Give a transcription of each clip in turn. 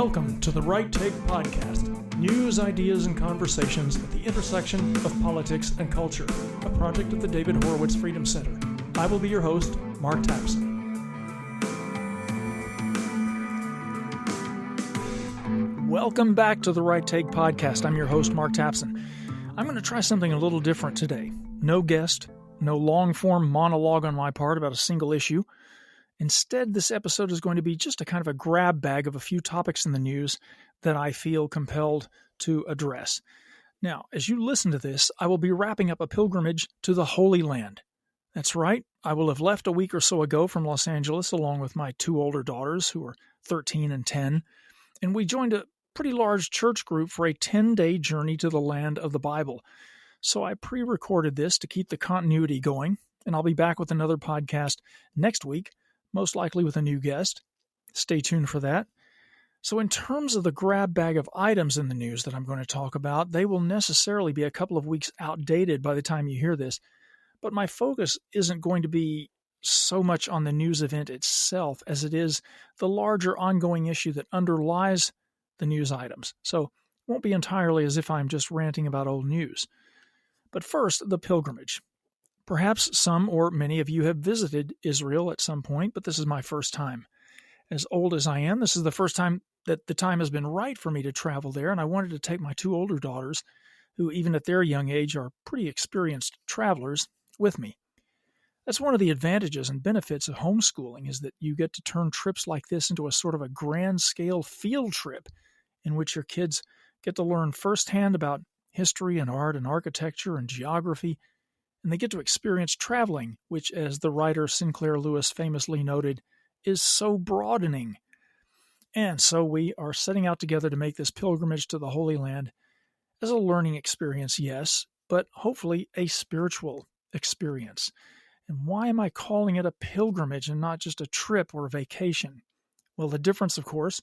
Welcome to the Right Take Podcast, news, ideas, and conversations at the intersection of politics and culture, a project of the David Horowitz Freedom Center. I will be your host, Mark Tapson. Welcome back to the Right Take Podcast. I'm your host, Mark Tapson. I'm going to try something a little different today. No guest, no long-form monologue on my part about a single issue. Instead, this episode is going to be just a kind of a grab bag of a few topics in the news that I feel compelled to address. Now, as you listen to this, I will be wrapping up a pilgrimage to the Holy Land. That's right, I will have left a week or so ago from Los Angeles along with my two older daughters, who are 13 and 10, and we joined a pretty large church group for a 10-day journey to the land of the Bible. So I pre-recorded this to keep the continuity going, and I'll be back with another podcast next week, most likely with a new guest. Stay tuned for that. So in terms of the grab bag of items in the news that I'm going to talk about, they will necessarily be a couple of weeks outdated by the time you hear this. But my focus isn't going to be so much on the news event itself as it is the larger ongoing issue that underlies the news items. So it won't be entirely as if I'm just ranting about old news. But first, the pilgrimage. Perhaps some or many of you have visited Israel at some point, but this is my first time. As old as I am, this is the first time that the time has been right for me to travel there, and I wanted to take my two older daughters, who even at their young age are pretty experienced travelers, with me. That's one of the advantages and benefits of homeschooling, is that you get to turn trips like this into a sort of a grand-scale field trip in which your kids get to learn firsthand about history and art and architecture and geography, and they get to experience traveling, which, as the writer Sinclair Lewis famously noted, is so broadening. And so we are setting out together to make this pilgrimage to the Holy Land as a learning experience, yes, but hopefully a spiritual experience. And why am I calling it a pilgrimage and not just a trip or a vacation? Well, the difference, of course,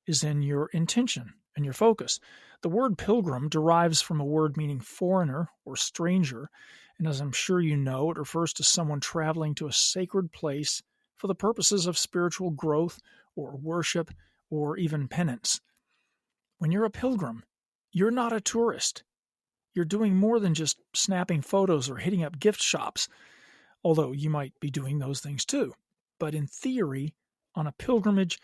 is in your intention and your focus. The word pilgrim derives from a word meaning foreigner or stranger, and as I'm sure you know, it refers to someone traveling to a sacred place for the purposes of spiritual growth or worship or even penance. When you're a pilgrim, you're not a tourist. You're doing more than just snapping photos or hitting up gift shops, although you might be doing those things too. But in theory, on a pilgrimage,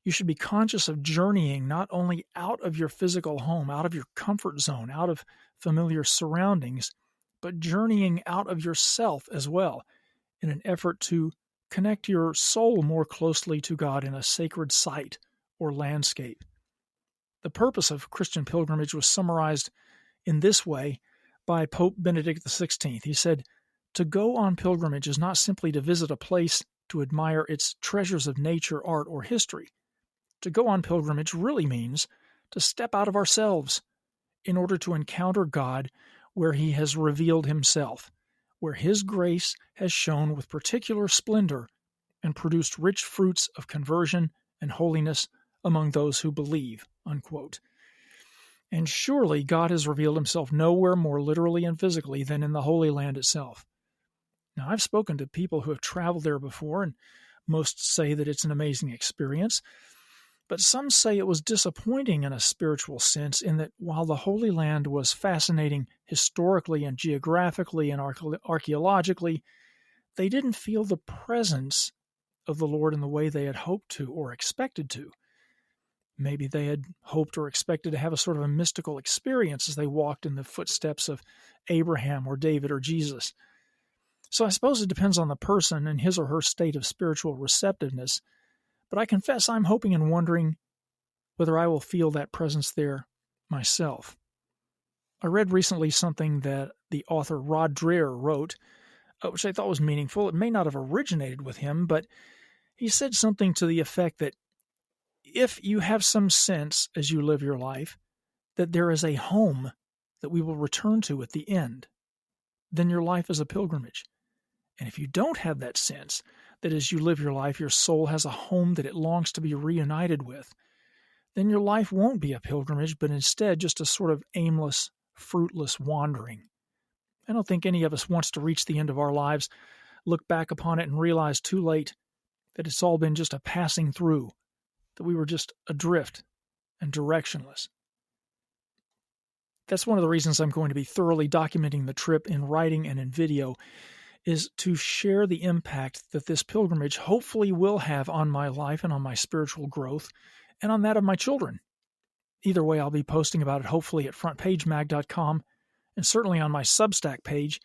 you should be conscious of journeying not only out of your physical home, out of your comfort zone, out of familiar surroundings, but journeying out of yourself as well in an effort to connect your soul more closely to God in a sacred site or landscape. The purpose of Christian pilgrimage was summarized in this way by Pope Benedict XVI. He said, "To go on pilgrimage is not simply to visit a place to admire its treasures of nature, art, or history. To go on pilgrimage really means to step out of ourselves in order to encounter God where He has revealed Himself, where His grace has shone with particular splendor and produced rich fruits of conversion and holiness among those who believe," unquote. And surely God has revealed Himself nowhere more literally and physically than in the Holy Land itself. Now, I've spoken to people who have traveled there before, and most say that it's an amazing experience. But some say it was disappointing in a spiritual sense, in that while the Holy Land was fascinating historically and geographically and archaeologically, they didn't feel the presence of the Lord in the way they had hoped to or expected to. Maybe they had hoped or expected to have a sort of a mystical experience as they walked in the footsteps of Abraham or David or Jesus. So I suppose it depends on the person and his or her state of spiritual receptiveness. But I confess I'm hoping and wondering whether I will feel that presence there myself. I read recently something that the author Rod Dreher wrote, which I thought was meaningful. It may not have originated with him, but he said something to the effect that if you have some sense as you live your life that there is a home that we will return to at the end, then your life is a pilgrimage. And if you don't have that sense that as you live your life, your soul has a home that it longs to be reunited with, then your life won't be a pilgrimage, but instead just a sort of aimless, fruitless wandering. I don't think any of us wants to reach the end of our lives, look back upon it and realize too late that it's all been just a passing through, that we were just adrift and directionless. That's one of the reasons I'm going to be thoroughly documenting the trip in writing and in video, is to share the impact that this pilgrimage hopefully will have on my life and on my spiritual growth and on that of my children. Either way, I'll be posting about it hopefully at frontpagemag.com and certainly on my Substack page,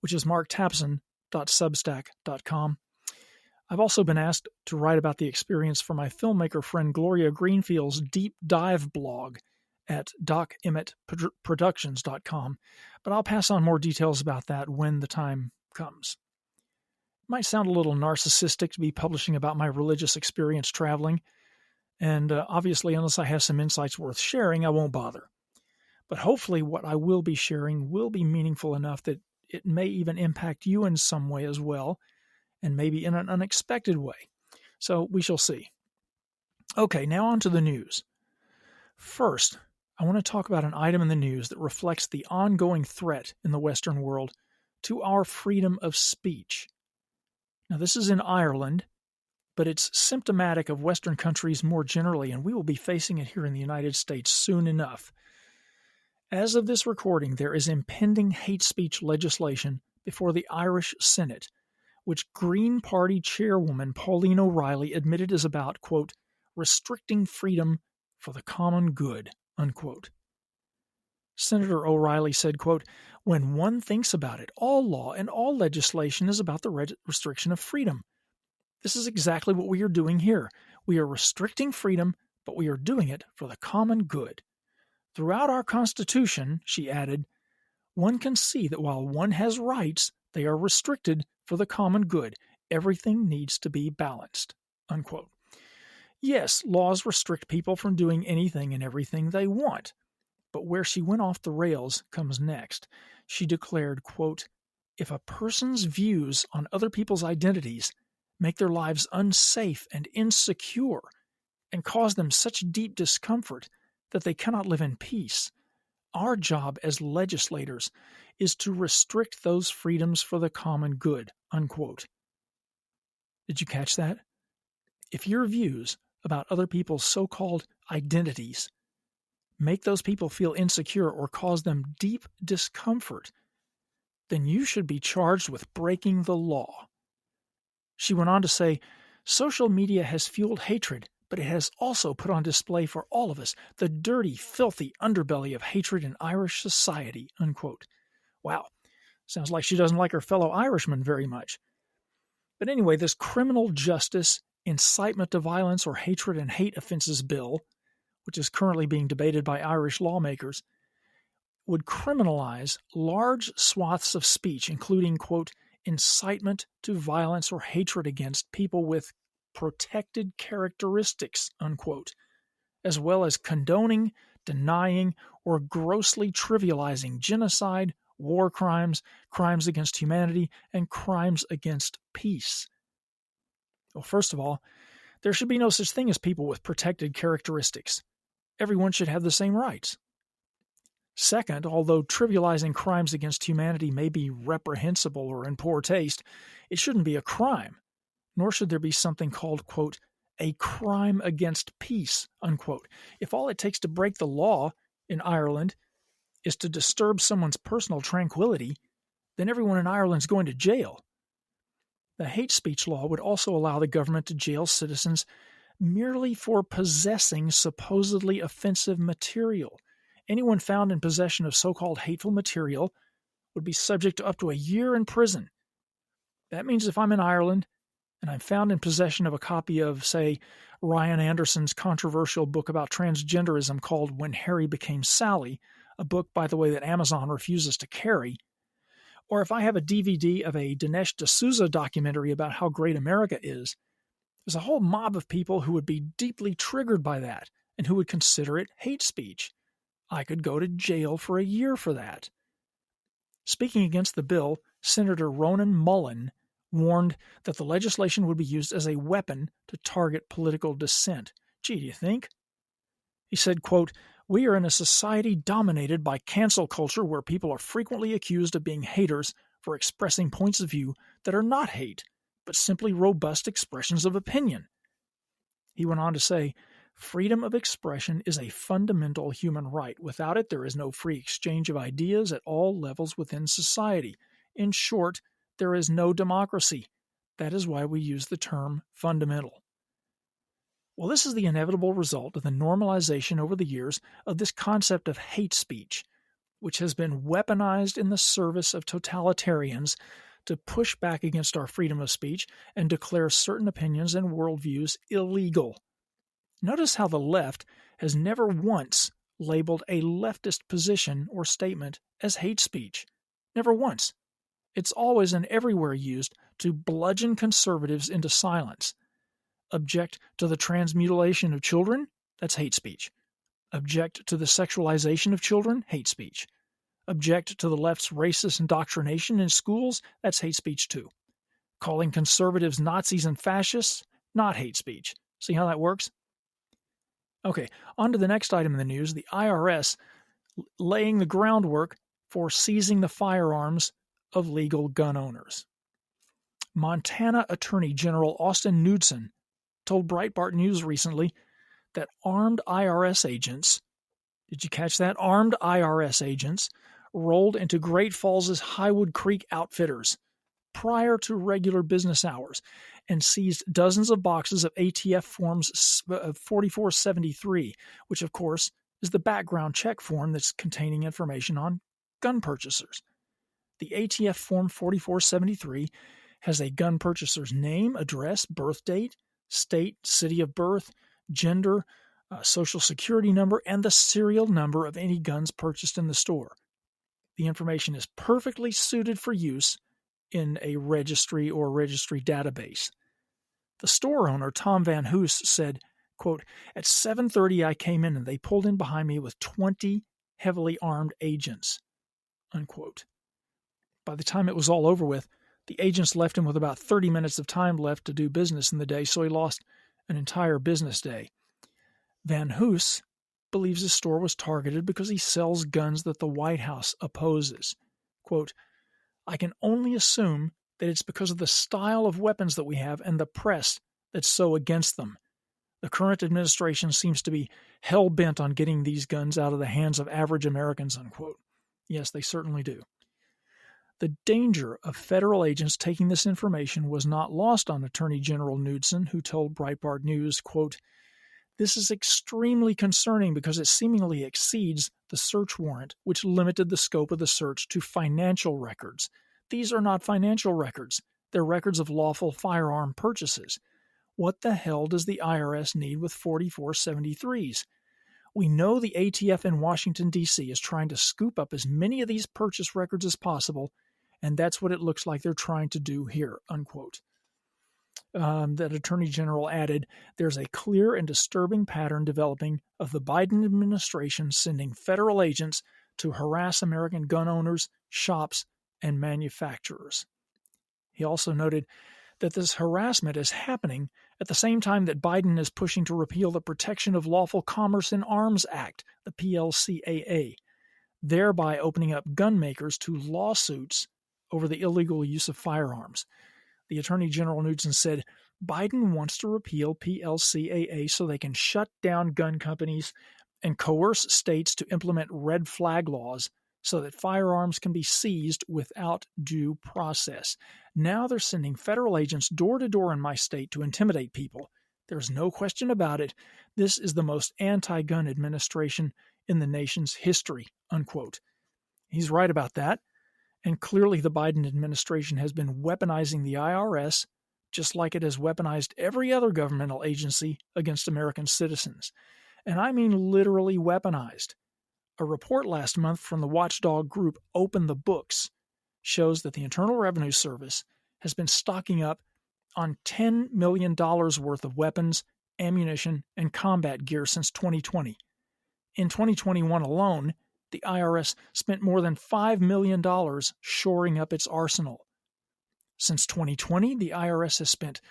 which is marktapson.substack.com. I've also been asked to write about the experience for my filmmaker friend Gloria Greenfield's Deep Dive blog at docemmettproductions.com, but I'll pass on more details about that when the time comes. It might sound a little narcissistic to be publishing about my religious experience traveling, and obviously, unless I have some insights worth sharing, I won't bother. But hopefully what I will be sharing will be meaningful enough that it may even impact you in some way as well, and maybe in an unexpected way. So we shall see. Okay, now on to the news. First, I want to talk about an item in the news that reflects the ongoing threat in the Western world to our freedom of speech. Now, this is in Ireland, but it's symptomatic of Western countries more generally, and we will be facing it here in the United States soon enough. As of this recording, there is impending hate speech legislation before the Irish Senate, which Green Party chairwoman Pauline O'Reilly admitted is about, quote, restricting freedom for the common good, unquote. Senator O'Reilly said, quote, when one thinks about it, all law and all legislation is about the restriction of freedom. This is exactly what we are doing here. We are restricting freedom, but we are doing it for the common good. Throughout our Constitution, she added, one can see that while one has rights, they are restricted for the common good. Everything needs to be balanced, unquote. Yes, laws restrict people from doing anything and everything they want. But where she went off the rails comes next. She declared, quote, if a person's views on other people's identities make their lives unsafe and insecure and cause them such deep discomfort that they cannot live in peace, our job as legislators is to restrict those freedoms for the common good, unquote. Did you catch that? If your views about other people's so-called identities make those people feel insecure or cause them deep discomfort, then you should be charged with breaking the law. She went on to say, social media has fueled hatred, but it has also put on display for all of us the dirty, filthy underbelly of hatred in Irish society, unquote. Wow, sounds like she doesn't like her fellow Irishmen very much. But anyway, this criminal justice, incitement to violence or hatred and hate offenses bill, which is currently being debated by Irish lawmakers, would criminalize large swaths of speech, including, quote, incitement to violence or hatred against people with protected characteristics, unquote, as well as condoning, denying, or grossly trivializing genocide, war crimes, crimes against humanity, and crimes against peace. Well, first of all, there should be no such thing as people with protected characteristics. Everyone should have the same rights. Second, although trivializing crimes against humanity may be reprehensible or in poor taste, it shouldn't be a crime, nor should there be something called, quote, a crime against peace, unquote. If all it takes to break the law in Ireland is to disturb someone's personal tranquility, then everyone in Ireland's going to jail. The hate speech law would also allow the government to jail citizens merely for possessing supposedly offensive material. Anyone found in possession of so-called hateful material would be subject to up to a year in prison. That means if I'm in Ireland and I'm found in possession of a copy of, say, Ryan Anderson's controversial book about transgenderism called When Harry Became Sally, a book, by the way, that Amazon refuses to carry, or if I have a DVD of a Dinesh D'Souza documentary about how great America is, there's a whole mob of people who would be deeply triggered by that and who would consider it hate speech. I could go to jail for a year for that. Speaking against the bill, Senator Ronan Mullen warned that the legislation would be used as a weapon to target political dissent. Gee, do you think? He said, quote, we are in a society dominated by cancel culture where people are frequently accused of being haters for expressing points of view that are not hate, but simply robust expressions of opinion. He went on to say, Freedom of expression is a fundamental human right. Without it, there is no free exchange of ideas at all levels within society. In short, there is no democracy. That is why we use the term fundamental. Well, this is the inevitable result of the normalization over the years of this concept of hate speech, which has been weaponized in the service of totalitarians to push back against our freedom of speech and declare certain opinions and worldviews illegal. Notice how the left has never once labeled a leftist position or statement as hate speech. Never once. It's always and everywhere used to bludgeon conservatives into silence. Object to the transmutilation of children? That's hate speech. Object to the sexualization of children? Hate speech. Object to the left's racist indoctrination in schools? That's hate speech too. Calling conservatives Nazis and fascists? Not hate speech. See how that works? Okay, on to the next item in the news, the IRS laying the groundwork for seizing the firearms of legal gun owners. Montana Attorney General Austin Knudsen told Breitbart News recently that armed IRS agents, did you catch that? Armed IRS agents rolled into Great Falls' Highwood Creek Outfitters prior to regular business hours and seized dozens of boxes of ATF forms 4473, which of course is the background check form that's containing information on gun purchasers. The ATF form 4473 has a gun purchaser's name, address, birth date, state, city of birth, gender, social security number, and the serial number of any guns purchased in the store. The information is perfectly suited for use in a registry or registry database. The store owner, Tom Van Hoos, said, quote, "At 7:30 I came in and they pulled in behind me with 20 heavily armed agents," unquote. By the time it was all over with, the agents left him with about 30 minutes of time left to do business in the day, so he lost an entire business day. Van Hoos believes his store was targeted because he sells guns that the White House opposes. Quote, "I can only assume that it's because of the style of weapons that we have and the press that's so against them. The current administration seems to be hell-bent on getting these guns out of the hands of average Americans," unquote. Yes, they certainly do. The danger of federal agents taking this information was not lost on Attorney General Knudsen, who told Breitbart News, quote, "This is extremely concerning because it seemingly exceeds the search warrant, which limited the scope of the search to financial records. These are not financial records. They're records of lawful firearm purchases. What the hell does the IRS need with 4473s? We know the ATF in Washington, D.C. is trying to scoop up as many of these purchase records as possible, and that's what it looks like they're trying to do here," unquote. That Attorney General added, "There's a clear and disturbing pattern developing of the Biden administration sending federal agents to harass American gun owners, shops, and manufacturers." He also noted that this harassment is happening at the same time that Biden is pushing to repeal the Protection of Lawful Commerce in Arms Act, the PLCAA, thereby opening up gun makers to lawsuits over the illegal use of firearms. The Attorney General Knudsen said, "Biden wants to repeal PLCAA so they can shut down gun companies and coerce states to implement red flag laws so that firearms can be seized without due process. Now they're sending federal agents door to door in my state to intimidate people. There's no question about it. This is the most anti-gun administration in the nation's history," unquote. He's right about that. And clearly the Biden administration has been weaponizing the IRS, just like it has weaponized every other governmental agency against American citizens. And I mean literally weaponized. A report last month from the watchdog group Open the Books shows that the Internal Revenue Service has been stocking up on $10 million worth of weapons, ammunition, and combat gear since 2020. In 2021 alone, the IRS spent more than $5 million shoring up its arsenal. Since 2020, the IRS has spent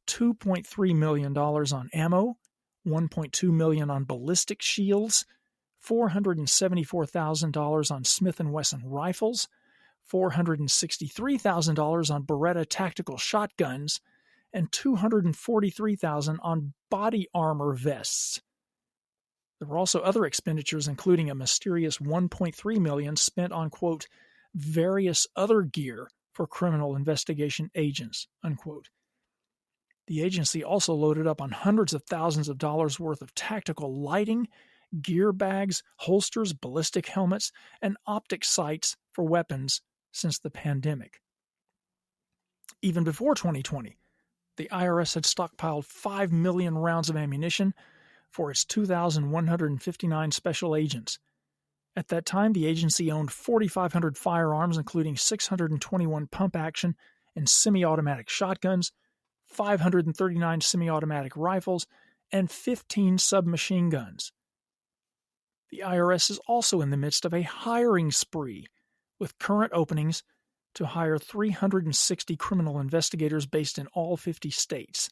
$2.3 million on ammo, $1.2 million on ballistic shields, $474,000 on Smith & Wesson rifles, $463,000 on Beretta tactical shotguns, and $243,000 on body armor vests. There were also other expenditures, including a mysterious $1.3 million spent on, quote, various other gear for criminal investigation agents, unquote. The agency also loaded up on hundreds of thousands of dollars worth of tactical lighting, gear bags, holsters, ballistic helmets, and optic sights for weapons since the pandemic. Even before 2020, the IRS had stockpiled 5 million rounds of ammunition for its 2,159 special agents. At that time, the agency owned 4,500 firearms, including 621 pump-action and semi-automatic shotguns, 539 semi-automatic rifles, and 15 submachine guns. The IRS is also in the midst of a hiring spree, with current openings to hire 360 criminal investigators based in all 50 states.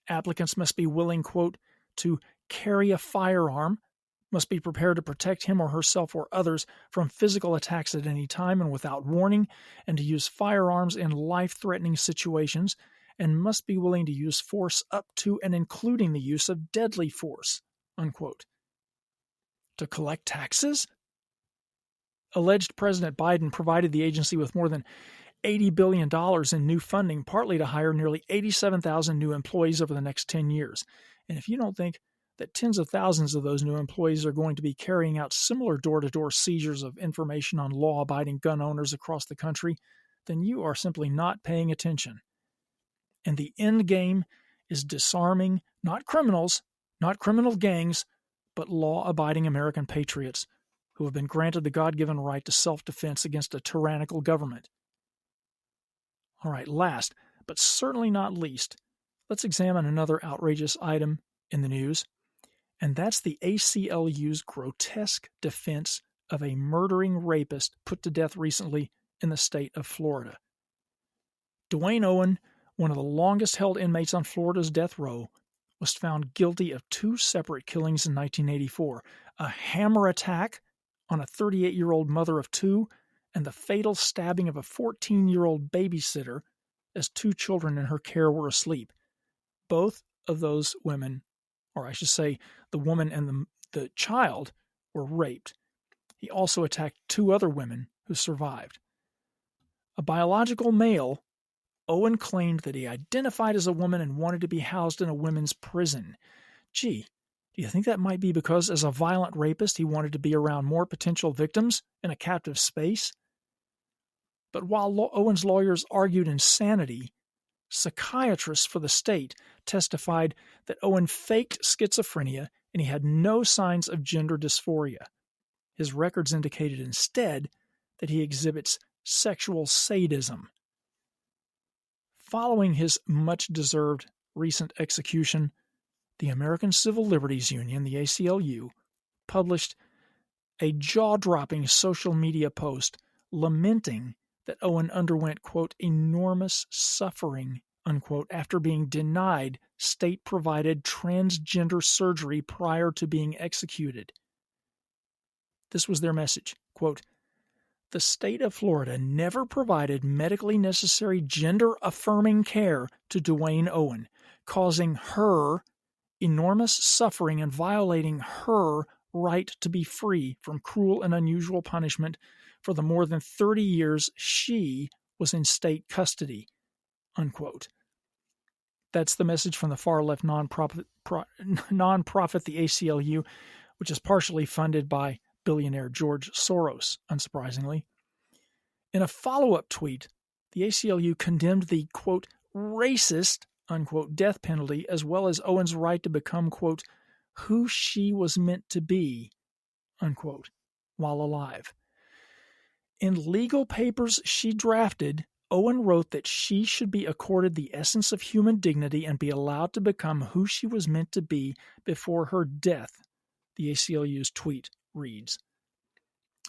Applicants must be willing, quote, to carry a firearm, must be prepared to protect him or herself or others from physical attacks at any time and without warning, and to use firearms in life-threatening situations, and must be willing to use force up to and including the use of deadly force, unquote. To collect taxes? Alleged President Biden provided the agency with more than $80 billion in new funding, partly to hire nearly 87,000 new employees over the next 10 years. And if you don't think that tens of thousands of those new employees are going to be carrying out similar door-to-door seizures of information on law-abiding gun owners across the country, then you are simply not paying attention. And the end game is disarming not criminals, not criminal gangs, but law-abiding American patriots who have been granted the God-given right to self-defense against a tyrannical government. All right, last, but certainly not least, let's examine another outrageous item in the news, and that's the ACLU's grotesque defense of a murdering rapist put to death recently in the state of Florida. Dwayne Owen, one of the longest-held inmates on Florida's death row, was found guilty of 2 separate killings in 1984, a hammer attack on a 38-year-old mother of 2, and the fatal stabbing of a 14-year-old babysitter as 2 children in her care were asleep. Both of those women, or I should say the woman and the child, were raped. He also attacked 2 other women who survived. A biological male, Owen claimed that he identified as a woman and wanted to be housed in a women's prison. Gee, do you think that might be because as a violent rapist he wanted to be around more potential victims in a captive space? But while Owen's lawyers argued insanity, psychiatrists for the state testified that Owen faked schizophrenia and he had no signs of gender dysphoria. His records indicated instead that he exhibits sexual sadism. Following his much-deserved recent execution, the American Civil Liberties Union, the ACLU, published a jaw-dropping social media post lamenting that Owen underwent, quote, enormous suffering, unquote, after being denied state-provided transgender surgery prior to being executed. This was their message, quote, the state of Florida never provided medically necessary gender-affirming care to Dwayne Owen, causing her enormous suffering and violating her right to be free from cruel and unusual punishment for the more than 30 years she was in state custody, unquote. That's the message from the far-left nonprofit, the ACLU, which is partially funded by billionaire George Soros, unsurprisingly. In a follow-up tweet, the ACLU condemned the, quote, racist, unquote, death penalty, as well as Owen's right to become, quote, who she was meant to be, unquote, while alive. In legal papers she drafted, Owen wrote that she should be accorded the essence of human dignity and be allowed to become who she was meant to be before her death, the ACLU's tweet reads.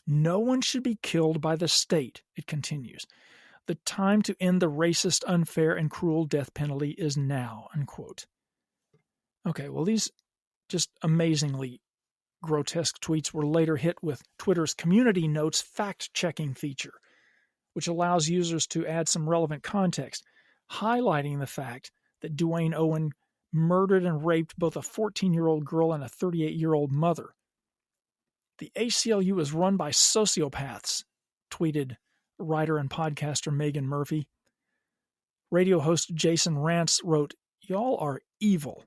No one should be killed by the state, it continues. The time to end the racist, unfair, and cruel death penalty is now, unquote. Okay, well, these just amazingly grotesque tweets were later hit with Twitter's Community Notes fact-checking feature, which allows users to add some relevant context, highlighting the fact that Dwayne Owen murdered and raped both a 14-year-old girl and a 38-year-old mother. The ACLU is run by sociopaths, tweeted writer and podcaster Megan Murphy. Radio host Jason Rantz wrote, "Y'all are evil."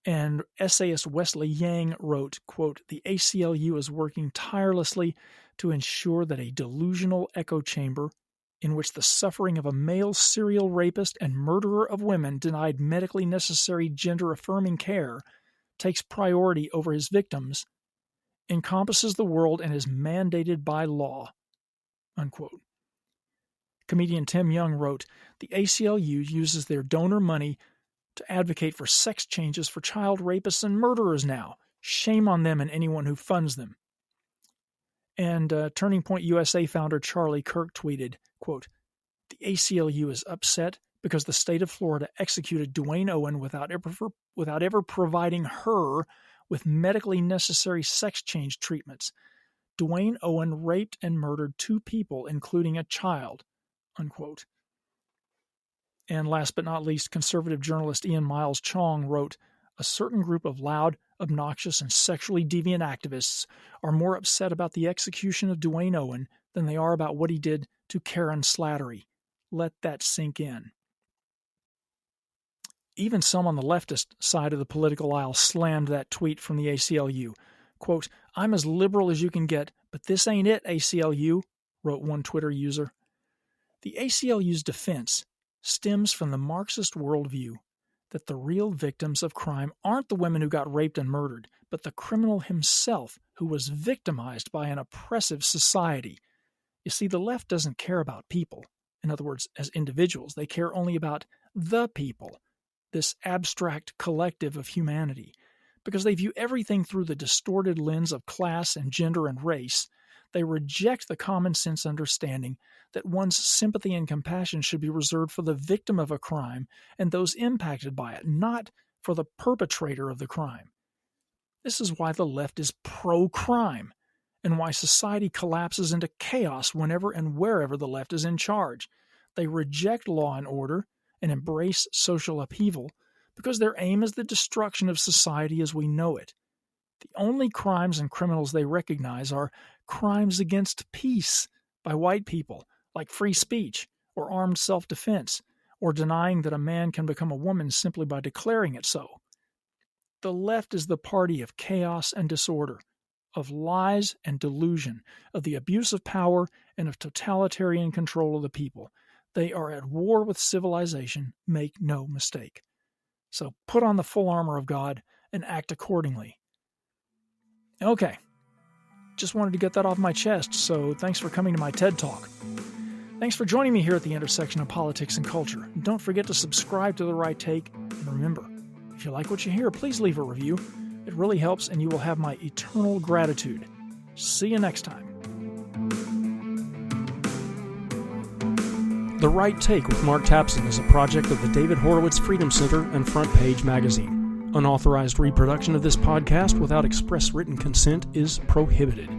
And essayist Wesley Yang wrote, quote, "The ACLU is working tirelessly to ensure that a delusional echo chamber in which the suffering of a male serial rapist and murderer of women denied medically necessary gender-affirming care takes priority over his victims, encompasses the world, and is mandated by law." Unquote. Comedian Tim Young wrote, "The ACLU uses their donor money to advocate for sex changes for child rapists and murderers now. Shame on them and anyone who funds them." And Turning Point USA founder Charlie Kirk tweeted, quote, "The ACLU is upset because the state of Florida executed Dwayne Owen without ever providing her with medically necessary sex change treatments. Dwayne Owen raped and murdered 2 people, including a child." Unquote. And last but not least, conservative journalist Ian Miles Chong wrote, "A certain group of loud, obnoxious, and sexually deviant activists are more upset about the execution of Dwayne Owen than they are about what he did to Karen Slattery. Let that sink in." Even some on the leftist side of the political aisle slammed that tweet from the ACLU. Quote, "I'm as liberal as you can get, but this ain't it, ACLU," wrote one Twitter user. The ACLU's defense stems from the Marxist worldview that the real victims of crime aren't the women who got raped and murdered, but the criminal himself who was victimized by an oppressive society. You see, the left doesn't care about people. In other words, as individuals, they care only about the people, this abstract collective of humanity. Because they view everything through the distorted lens of class and gender and race, they reject the common sense understanding that one's sympathy and compassion should be reserved for the victim of a crime and those impacted by it, not for the perpetrator of the crime. This is why the left is pro-crime, and why society collapses into chaos whenever and wherever the left is in charge. They reject law and order and embrace social upheaval because their aim is the destruction of society as we know it. The only crimes and criminals they recognize are crimes against peace by white people, like free speech or armed self-defense, or denying that a man can become a woman simply by declaring it so. The left is the party of chaos and disorder, of lies and delusion, of the abuse of power, and of totalitarian control of the people. They are at war with civilization, make no mistake. So put on the full armor of God and act accordingly. Okay, just wanted to get that off my chest, so thanks for coming to my TED Talk. Thanks for joining me here at the intersection of politics and culture. Don't forget to subscribe to The Right Take, and remember, if you like what you hear, please leave a review. It really helps, and you will have my eternal gratitude. See you next time. The Right Take with Mark Tapson is a project of the David Horowitz Freedom Center and Front Page Magazine. Unauthorized reproduction of this podcast without express written consent is prohibited.